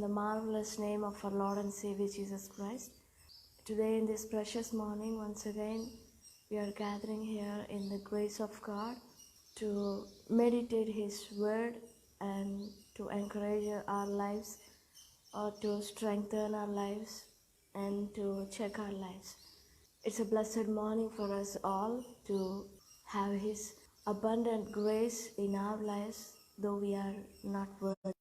in the marvelous name of our Lord and Savior Jesus Christ. Today, in this precious morning, once again, we are gathering here in the grace of God to meditate His Word and to encourage our lives or to strengthen our lives and to check our lives. It's a blessed morning for us all to have His abundant grace in our lives, though we are not worthy.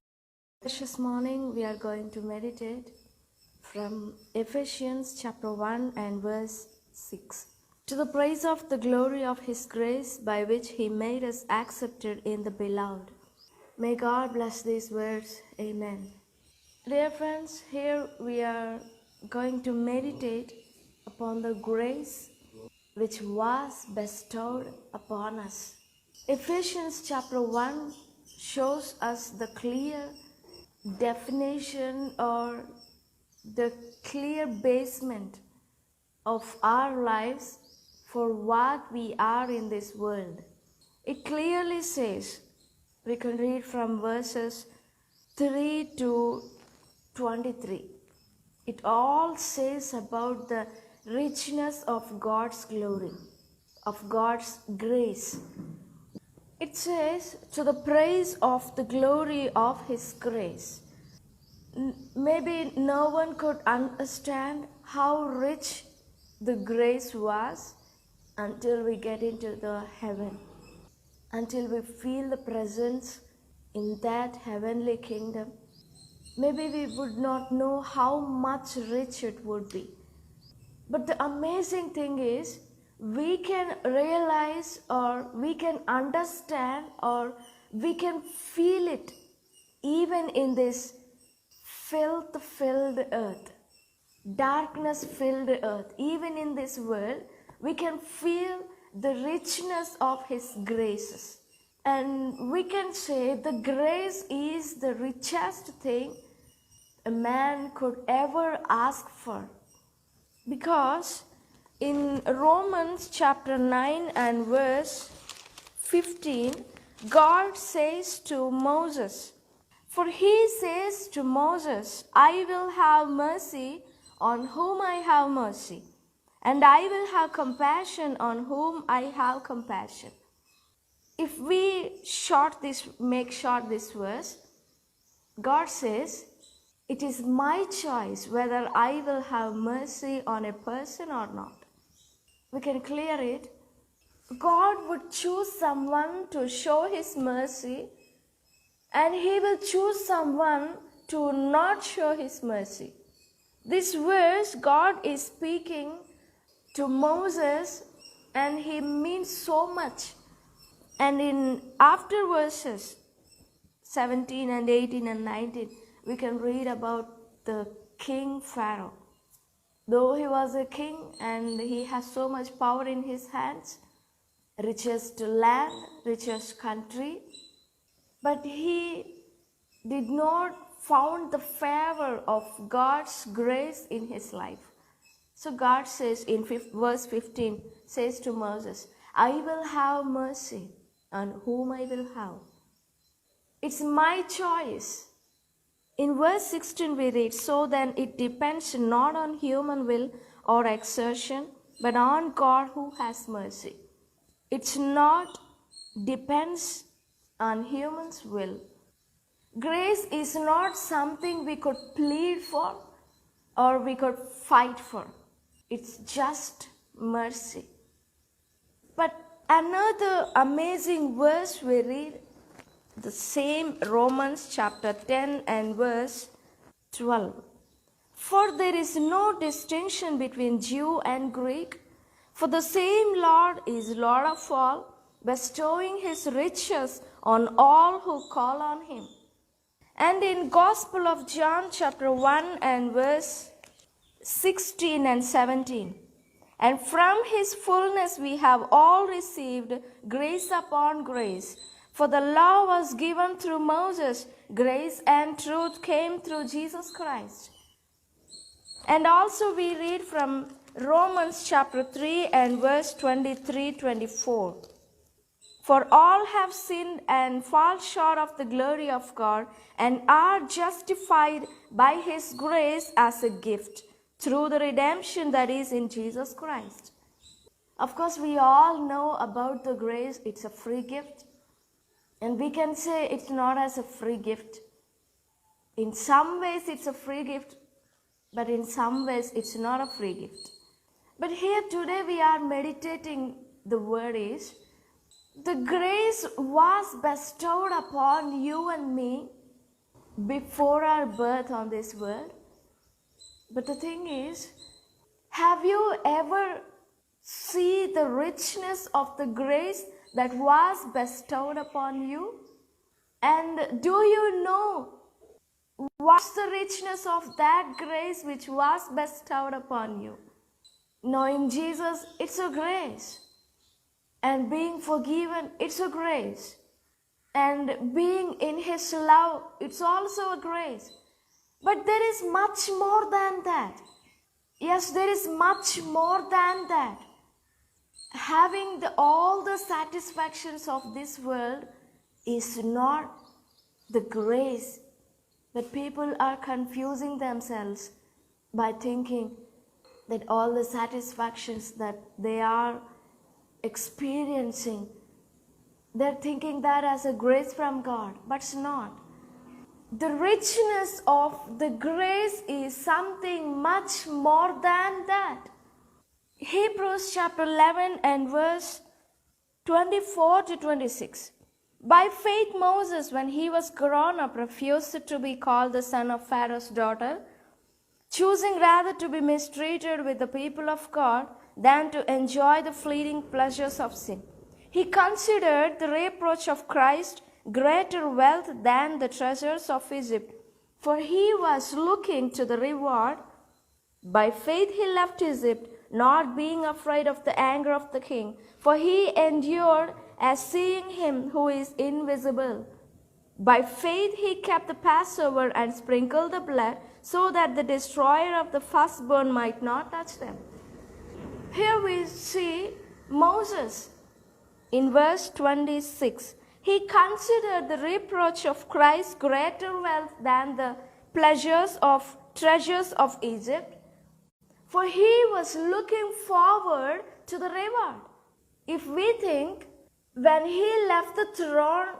This morning we are going to meditate from Ephesians chapter 1 and verse 6. To the praise of the glory of His grace by which He made us accepted in the beloved. May God bless these words. Amen. Dear friends, here we are going to meditate upon the grace which was bestowed upon us. Ephesians chapter 1 shows us the clear definition or the clear basement of our lives for what we are in this world. It clearly says, we can read from verses 3 to 23. It all says about the richness of God's glory, of God's grace. It says, to the praise of the glory of His grace. Maybe no one could understand how rich the grace was until we get into the heaven, until we feel the presence in that heavenly kingdom. Maybe we would not know how much rich it would be. But the amazing thing is, we can realize or we can understand or we can feel it even in this filth-filled earth, darkness-filled earth. Even in this world, we can feel the richness of His graces. And we can say the grace is the richest thing a man could ever ask for. Because in Romans chapter 9 and verse 15, God says to Moses, for He says to Moses, I will have mercy on whom I have mercy, and I will have compassion on whom I have compassion. If we make short this verse, God says, it is my choice whether I will have mercy on a person or not. We can clear it. God would choose someone to show His mercy, and He will choose someone to not show His mercy. This verse, God is speaking to Moses, and He means so much. And in after verses 17 and 18 and 19, we can read about the King Pharaoh. Though he was a king and he has so much power in his hands, richest land, richest country, but he did not found the favor of God's grace in his life. So God says in verse 15, says to Moses, I will have mercy on whom I will have. It's my choice. In verse 16 we read, so then it depends not on human will or exertion, but on God who has mercy. It's not depends on human's will. Grace is not something we could plead for or we could fight for. It's just mercy. But another amazing verse we read, the same Romans chapter 10 and verse 12. For there is no distinction between Jew and Greek, for the same Lord is Lord of all, bestowing His riches on all who call on Him. And in Gospel of John chapter 1 and verse 16 and 17, and from His fullness we have all received grace upon grace. For the law was given through Moses, grace and truth came through Jesus Christ. And also we read from Romans chapter 3 and verse 23-24. For all have sinned and fall short of the glory of God, and are justified by His grace as a gift through the redemption that is in Jesus Christ. Of course, we all know about the grace. It's a free gift. And we can say it's not as a free gift. In some ways, it's a free gift, but in some ways, it's not a free gift. But here today, we are meditating the word is, the grace was bestowed upon you and me before our birth on this world. But the thing is, have you ever seen the richness of the grace that was bestowed upon you? And do you know what's the richness of that grace which was bestowed upon you? Knowing Jesus, it's a grace. And being forgiven, it's a grace. And being in His love, it's also a grace. But there is much more than that. Yes, there is much more than that. Having all the satisfactions of this world is not the grace. But people are confusing themselves by thinking that all the satisfactions that they are experiencing, they're thinking that as a grace from God, but it's not. The richness of the grace is something much more than that. Hebrews chapter 11 and verse 24 to 26. By faith Moses, when he was grown up, refused to be called the son of Pharaoh's daughter, choosing rather to be mistreated with the people of God than to enjoy the fleeting pleasures of sin. He considered the reproach of Christ greater wealth than the treasures of Egypt, for he was looking to the reward. By faith he left Egypt, not being afraid of the anger of the king, for he endured as seeing him who is invisible. By faith he kept the Passover and sprinkled the blood, so that the destroyer of the firstborn might not touch them. Here we see Moses in verse 26. He considered the reproach of Christ greater wealth than the treasures of Egypt, for he was looking forward to the reward. If we think when he left the throne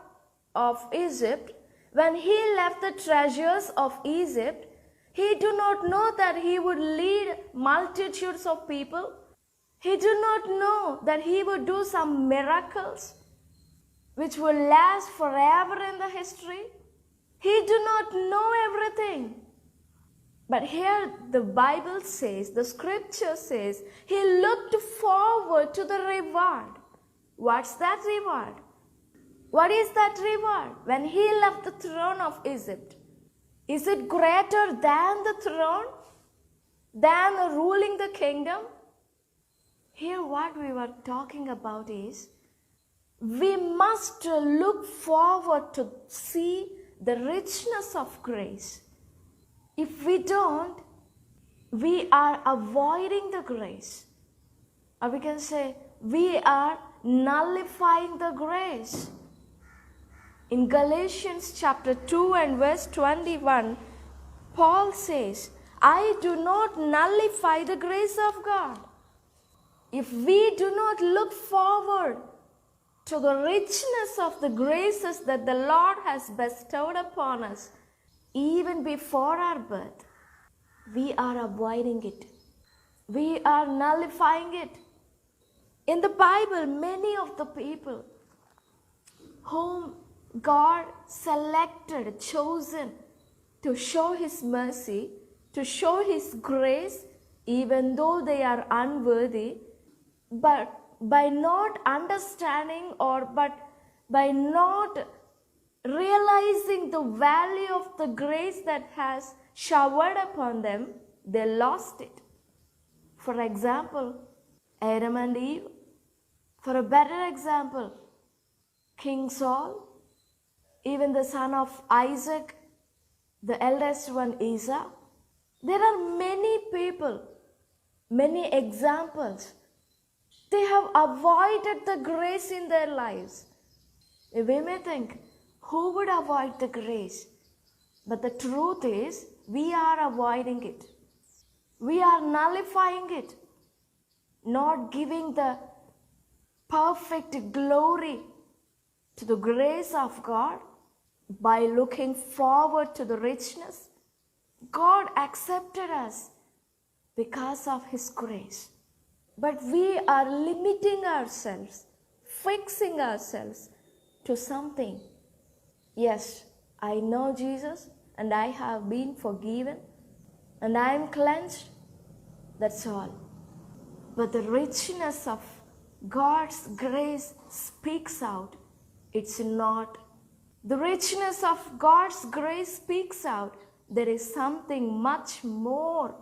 of Egypt, when he left the treasures of Egypt, he do not know that he would lead multitudes of people. He do not know that he would do some miracles which will last forever in the history. He do not know everything. But here the Bible says, the scripture says, he looked forward to the reward. What's that reward? What is that reward? When he left the throne of Egypt, is it greater than the throne? Than ruling the kingdom? Here what we were talking about is, we must look forward to see the richness of grace. If we don't, we are avoiding the grace. Or we can say, we are nullifying the grace. In Galatians chapter 2 and verse 21, Paul says, I do not nullify the grace of God. If we do not look forward to the richness of the graces that the Lord has bestowed upon us, even before our birth, we are avoiding it. We are nullifying it. In the Bible, many of the people whom God selected, chosen to show His mercy, to show His grace, even though they are unworthy, but by not understanding but by not realizing the value of the grace that has showered upon them, they lost it. For example, Adam and Eve. For a better example, King Saul, even the son of Isaac, the eldest one Esau. There are many people, many examples. They have avoided the grace in their lives. We may think, who would avoid the grace? But the truth is, we are avoiding it. We are nullifying it, not giving the perfect glory to the grace of God by looking forward to the richness. God accepted us because of His grace. But we are limiting ourselves, fixing ourselves to something. Yes, I know Jesus and I have been forgiven and I am cleansed. That's all. But the richness of God's grace speaks out. It's not. The richness of God's grace speaks out. There is something much more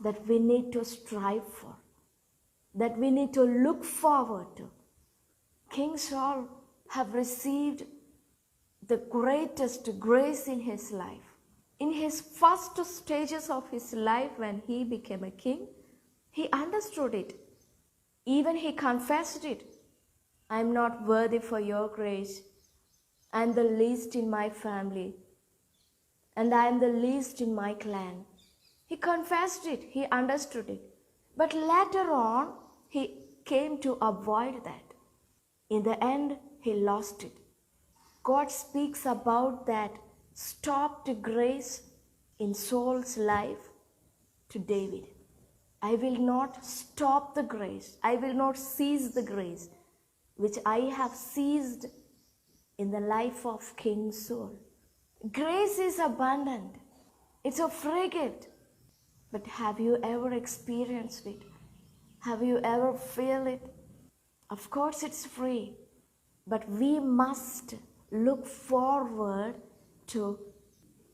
that we need to strive for, that we need to look forward to. King Saul have received the greatest grace in his life. In his first stages of his life when he became a king, he understood it. Even he confessed it. I am not worthy for your grace. I am the least in my family. And I am the least in my clan. He confessed it. He understood it. But later on, he came to avoid that. In the end, he lost it. God speaks about that stopped grace in Saul's life to David. I will not stop the grace. I will not seize the grace which I have seized in the life of King Saul. Grace is abundant. It's a free gift. But have you ever experienced it? Have you ever felt it? Of course it's free. But we must look forward to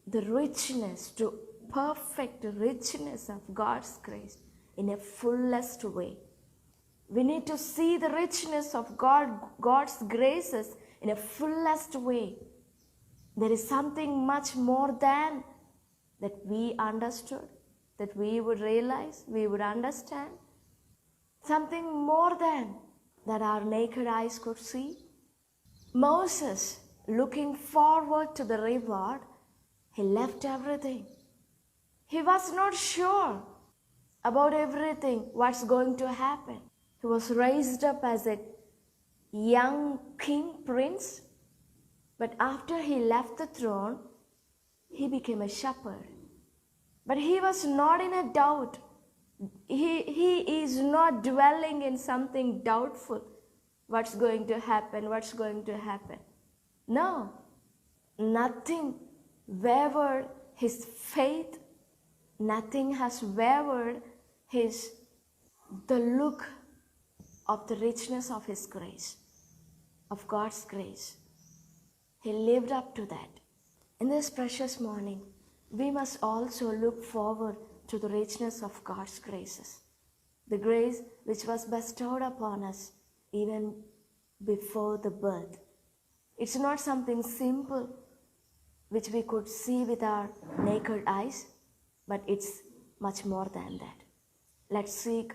the richness, to perfect richness of God's grace in a fullest way. We need to see the richness of God's graces in a fullest way. There is something much more than that we understood, that we would realize, we would understand. Something more than that our naked eyes could see. Moses, looking forward to the reward, he left everything. He was not sure about everything, what's going to happen. He was raised up as a young king prince, but after he left the throne, he became a shepherd. But he was not in a doubt. He is not dwelling in something doubtful. What's going to happen? What's going to happen? No, nothing wavered his faith. Nothing has wavered the look of the richness of his grace, of God's grace. He lived up to that. In this precious morning, we must also look forward to the richness of God's graces, the grace which was bestowed upon us even before the birth. It's not something simple which we could see with our naked eyes, but it's much more than that. Let's seek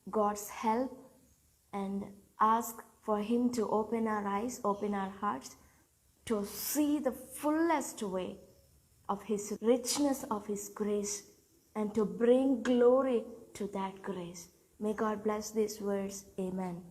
God's help and ask for Him to open our eyes, open our hearts to see the fullest way of His richness of His grace and to bring glory to that grace. May God bless these words. Amen.